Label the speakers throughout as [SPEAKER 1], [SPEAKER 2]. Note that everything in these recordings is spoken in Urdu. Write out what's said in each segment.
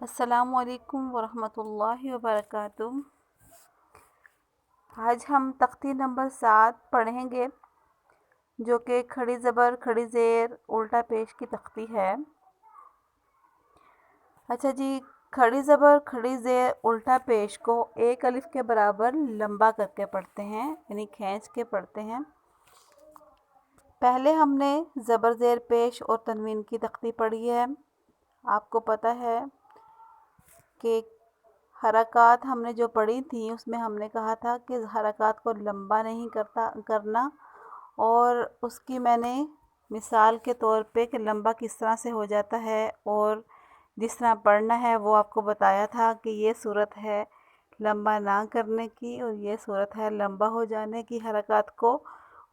[SPEAKER 1] السلام علیکم ورحمۃ اللہ وبرکاتہ۔ آج ہم تختی نمبر 7 پڑھیں گے، جو کہ کھڑی زبر کھڑی زیر الٹا پیش کی تختی ہے۔ اچھا جی، کھڑی زبر کھڑی زیر الٹا پیش کو ایک الف کے برابر لمبا کر کے پڑھتے ہیں، یعنی کھینچ کے پڑھتے ہیں۔ پہلے ہم نے زبر زیر پیش اور تنوین کی تختی پڑھی ہے۔ آپ کو پتہ ہے کہ حرکات ہم نے جو پڑھی تھیں اس میں ہم نے کہا تھا کہ حرکات کو لمبا نہیں کرنا، اور اس کی میں نے مثال کے طور پہ کہ لمبا کس طرح سے ہو جاتا ہے اور جس طرح پڑھنا ہے وہ آپ کو بتایا تھا کہ یہ صورت ہے لمبا نہ کرنے کی، اور یہ صورت ہے لمبا ہو جانے کی حرکات کو،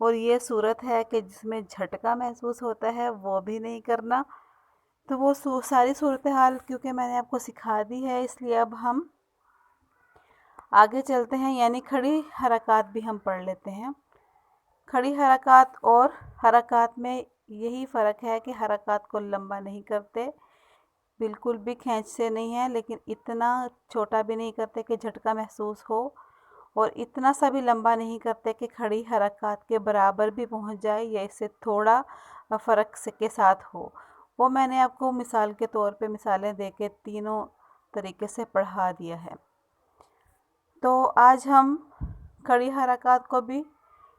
[SPEAKER 1] اور یہ صورت ہے کہ جس میں جھٹکا محسوس ہوتا ہے وہ بھی نہیں کرنا۔ تو وہ ساری صورتحال کیونکہ میں نے آپ کو سکھا دی ہے، اس لیے اب ہم آگے چلتے ہیں، یعنی کھڑی حرکات بھی ہم پڑھ لیتے ہیں۔ کھڑی حرکات اور حرکات میں یہی فرق ہے کہ حرکات کو لمبا نہیں کرتے، بالکل بھی کھینچ سے نہیں ہے، لیکن اتنا چھوٹا بھی نہیں کرتے کہ جھٹکا محسوس ہو، اور اتنا سا بھی لمبا نہیں کرتے کہ کھڑی حرکات کے برابر بھی پہنچ جائے یا اس سے تھوڑا فرق کے ساتھ ہو۔ وہ میں نے آپ کو مثال کے طور پہ مثالیں دے کے تینوں طریقے سے پڑھا دیا ہے۔ تو آج ہم کھڑی حرکات کو بھی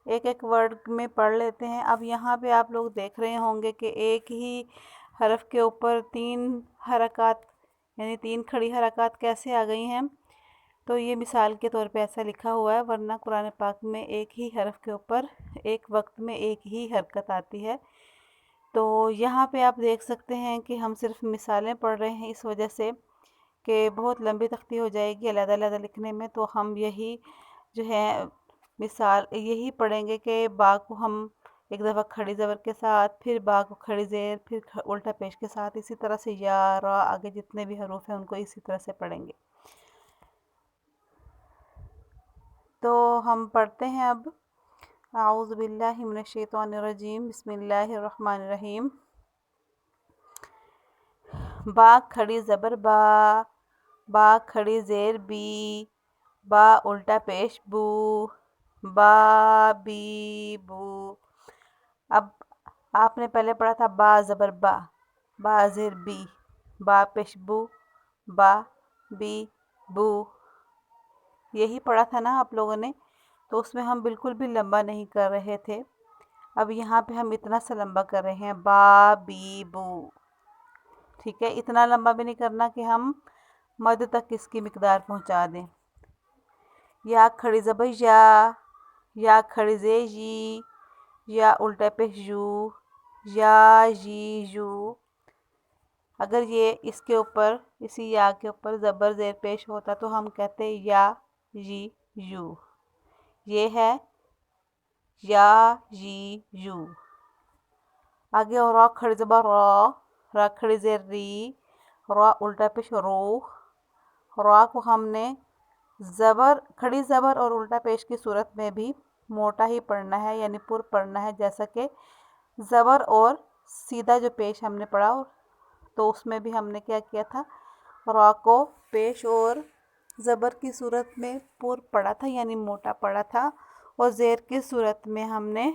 [SPEAKER 1] ایک ایک ورڈ میں پڑھ لیتے ہیں۔ اب یہاں پہ آپ لوگ دیکھ رہے ہوں گے کہ ایک ہی حرف کے اوپر 3 حرکات، یعنی 3 کھڑی حرکات کیسے آ گئی ہیں۔ تو یہ مثال کے طور پہ ایسا لکھا ہوا ہے، ورنہ قرآن پاک میں ایک ہی حرف کے اوپر ایک وقت میں ایک ہی حرکت آتی ہے۔ تو یہاں پہ آپ دیکھ سکتے ہیں کہ ہم صرف مثالیں پڑھ رہے ہیں، اس وجہ سے کہ بہت لمبی تختی ہو جائے گی علیحدہ علیحدہ لکھنے میں، تو ہم یہی جو ہے مثال یہی پڑھیں گے کہ با کو ہم ایک دفعہ کھڑی زبر کے ساتھ، پھر با کو کھڑی زیر، پھر الٹا پیش کے ساتھ، اسی طرح سے یا را آگے جتنے بھی حروف ہیں ان کو اسی طرح سے پڑھیں گے۔ تو ہم پڑھتے ہیں اب۔ اعوذ باللہ من الشیطان الرجیم، بسم اللہ الرحمن الرحیم۔ با کھڑی زبر با، با کھڑی زیر بی، با الٹا پیش بو، با بی بو۔ اب آپ نے پہلے پڑھا تھا با زبر با، با زیر بی، با پیش بو، با بی بو، یہی پڑھا تھا نا آپ لوگوں نے، تو اس میں ہم بالکل بھی لمبا نہیں کر رہے تھے۔ اب یہاں پہ ہم اتنا سا لمبا کر رہے ہیں، با بی بو، ٹھیک ہے، اتنا لمبا بھی نہیں کرنا کہ ہم مد تک اس کی مقدار پہنچا دیں۔ یا کھڑی زبر یا کھڑی زیر جی، یا الٹا پیش یو، یا جی یو۔ اگر یہ اس کے اوپر، اسی یا کے اوپر زبر زیر پیش ہوتا تو ہم کہتے یا جی یو، یہ ہے یا جی یو۔ آگے را کھڑی زبر را، را کھڑی زیر ری، را الٹا پیش رو، را کو ہم نے زبر کھڑی زبر اور الٹا پیش کی صورت میں بھی موٹا ہی پڑھنا ہے، یعنی پر پڑھنا ہے، جیسا کہ زبر اور سیدھا جو پیش ہم نے پڑھا، تو اس میں بھی ہم نے کیا کیا تھا، را کو پیش اور زبر کی صورت میں پر پڑھا تھا، یعنی موٹا پڑھا تھا، اور زیر کی صورت میں ہم نے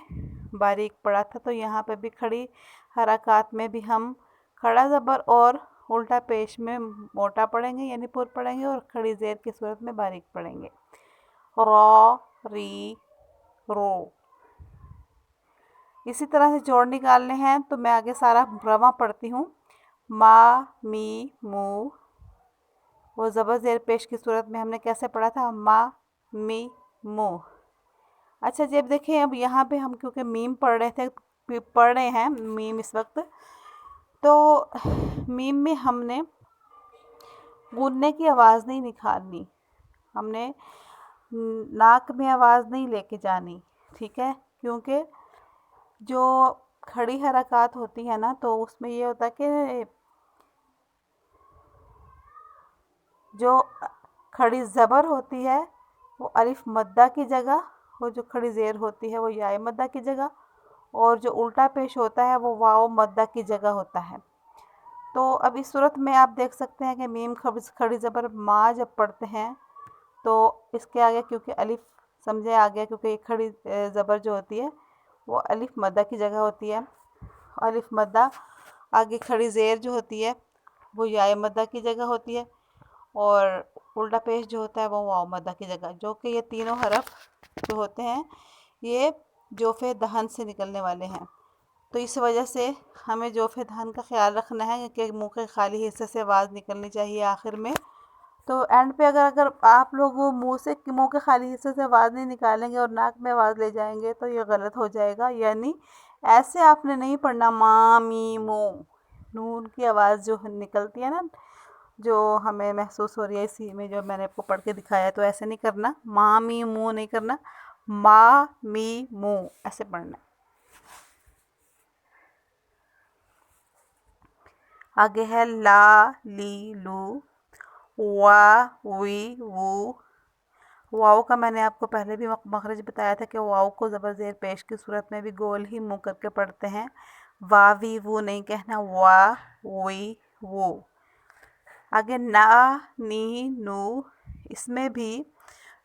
[SPEAKER 1] باریک پڑھا تھا۔ تو یہاں پہ بھی کھڑی حرکات میں بھی ہم کھڑا زبر اور الٹا پیش میں موٹا پڑھیں گے، یعنی پر پڑھیں گے، اور کھڑی زیر کی صورت میں باریک پڑھیں گے۔ را ری رو۔ اسی طرح سے جوڑ نکالنے ہیں، تو میں آگے سارا رواں پڑھتی ہوں۔ ما می مو، وہ زبر زیر پیش کی صورت میں ہم نے کیسے پڑھا تھا، ما می مو۔ اچھا جب دیکھیں، اب یہاں پہ ہم کیونکہ میم پڑھ رہے ہیں میم اس وقت، تو میم میں ہم نے گوننے کی آواز نہیں نکالنی، ہم نے ناک میں آواز نہیں لے کے جانی، ٹھیک ہے، کیونکہ جو کھڑی حرکات ہوتی ہے نا، تو اس میں یہ ہوتا ہے کہ جو کھڑی زبر ہوتی ہے وہ الف مدہ کی جگہ، اور جو کھڑی زیر ہوتی ہے وہ یا مدہ کی جگہ، اور جو الٹا پیش ہوتا ہے وہ واو مدہ کی جگہ ہوتا ہے۔ تو اب اس صورت میں آپ دیکھ سکتے ہیں کہ میم کھڑی زبر ما جب پڑھتے ہیں تو اس کے آگے کیونکہ الف سمجھے آ گیا، کیونکہ یہ کھڑی زبر جو ہوتی ہے وہ الف مدہ کی جگہ ہوتی ہے، الف مدہ آگے کھڑی زیر جو ہوتی ہے وہ یائے مدہ کی جگہ ہوتی ہے، اور الٹا پیش جو ہوتا ہے وہ واو مدہ کی جگہ، جو کہ یہ تینوں حرف جو ہوتے ہیں یہ جوف دہن سے نکلنے والے ہیں۔ تو اس وجہ سے ہمیں جوف دہن کا خیال رکھنا ہے کہ منہ کے خالی حصے سے آواز نکلنی چاہیے آخر میں۔ تو اینڈ پہ اگر آپ لوگ منہ کے خالی حصے سے آواز نہیں نکالیں گے اور ناک میں آواز لے جائیں گے تو یہ غلط ہو جائے گا، یعنی ایسے آپ نے نہیں پڑھنا ما می مو، نون کی آواز جو نکلتی ہے نا جو ہمیں محسوس ہو رہی ہے اسی میں جو میں نے آپ کو پڑھ کے دکھایا، تو ایسے نہیں کرنا، ما می مو نہیں کرنا، ما می مو ایسے پڑھنا ہے۔ آگے ہے لا لی لو، وا وی وو۔ واؤ کا میں نے آپ کو پہلے بھی مخرج بتایا تھا کہ واؤ کو زبر زیر پیش کی صورت میں بھی گول ہی منہ کر کے پڑھتے ہیں، وا وی وو نہیں کہنا، وا وی وو۔ آگے نا نی نو، اس میں بھی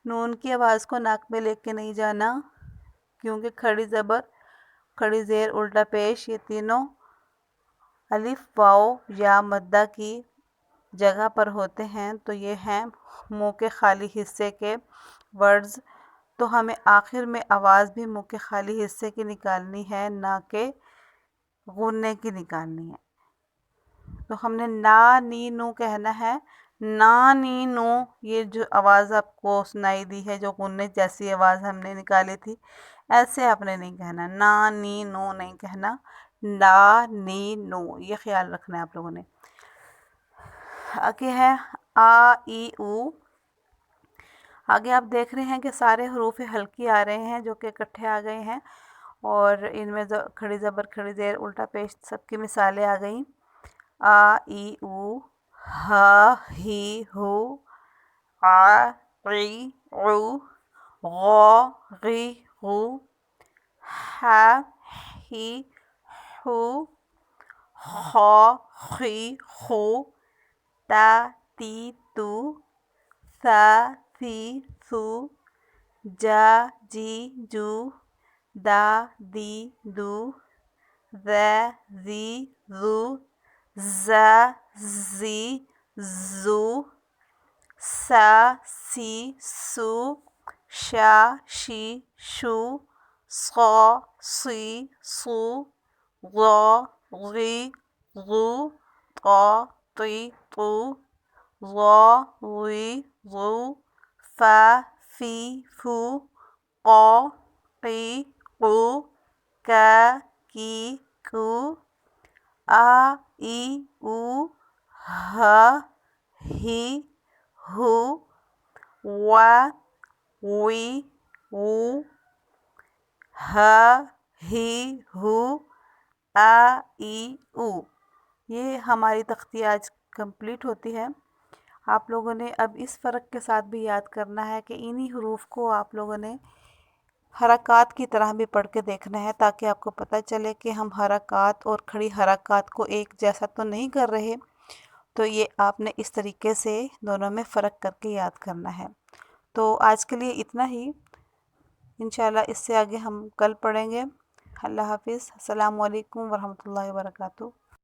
[SPEAKER 1] نون کی آواز کو ناک میں لے کے نہیں جانا، کیونکہ کھڑی زبر، کھڑی زیر، الٹا پیش یہ تینوں الف واؤ یا مدہ کی جگہ پر ہوتے ہیں، تو یہ ہیں منہ کے خالی حصے کے ورڈز، تو ہمیں آخر میں آواز بھی منہ کے خالی حصے کی نکالنی ہے، نہ کہ غننے کی نکالنی ہے۔ تو ہم نے نا نی نو کہنا ہے، نا نی نو، یہ جو آواز آپ کو سنائی دی ہے جو غننے جیسی آواز ہم نے نکالی تھی، ایسے آپ نے نہیں کہنا، نا نی نو نہیں کہنا، نا نی نو، یہ خیال رکھنا ہے آپ لوگوں نے۔ آگے ہے آ ای او۔ آگے آپ دیکھ رہے ہیں کہ سارے حروف ہلکی آ رہے ہیں جو کہ اکٹھے آ گئے ہیں، اور ان میں کھڑی زبر، کھڑی زیر، الٹا پیش سب کی مثالیں آ گئیں۔ آ ای او، ہا ہی ہو، آ عی عو، غو غی غو، ہا ہی ہو، خو خی خو، تا تی تو، ثا ثی ثو، جا جی جو، دا دی دو، ذا ذی ذو، زا زی زو، سا سی سو، شا شی شو، صا صی صو، غا غی غو، طا طی طو، ظا ظی ظو، فا فی فو، قا قی قو، کا کی کو، آ ای او، ہا ہی ہو، وا وی وو، ہا ہی ہو، آ ای او۔ یہ ہماری تختی آج کمپلیٹ ہوتی ہے۔ آپ لوگوں نے اب اس فرق کے ساتھ بھی یاد کرنا ہے کہ انہی حروف کو آپ لوگوں نے حرکات کی طرح بھی پڑھ کے دیکھنا ہے، تاکہ آپ کو پتہ چلے کہ ہم حرکات اور کھڑی حرکات کو ایک جیسا تو نہیں کر رہے، تو یہ آپ نے اس طریقے سے دونوں میں فرق کر کے یاد کرنا ہے۔ تو آج کے لیے اتنا ہی، انشاءاللہ اس سے آگے ہم کل پڑھیں گے۔ اللہ حافظ، السلام علیکم ورحمۃ اللہ وبرکاتہ۔